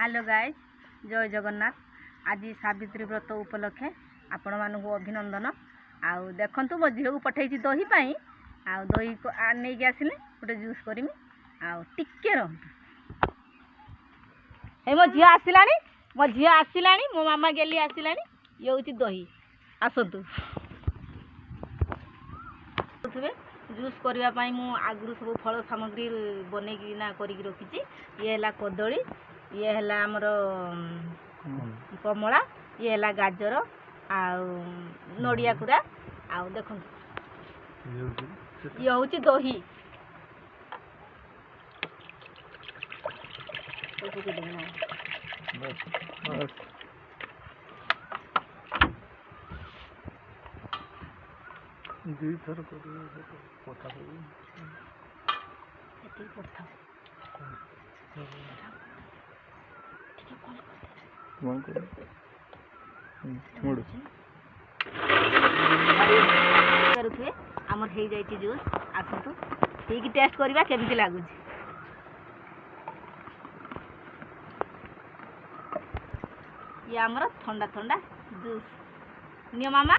Hello guys, जय जगन्नाथ। आज सावित्री व्रत उपलक्षे आपण मानक अभिनंदन। आउ देखंतु मो झील को पठे दही पाई आउ दही को नहीं कि आसिले गोटे जूस करमी आउ टिके रहतु। ए मो झी आसिलानी मो मामा गेली आसिलानी। ये होची दही, आसतु जूस करने मु आगु सब फल सामग्री बनईकी ना करिकी रखी। ये है कदली, ये है आमर कमला, ये है गाजर आउ नड़िया कुरा आउ देख ये हूँ दही। दुई थर आमर हो जाए जूस। आसतु ठीक टेस्ट करवा केमती लगुच। ये आमर ठंडा ठंडा जूस नियो मामा।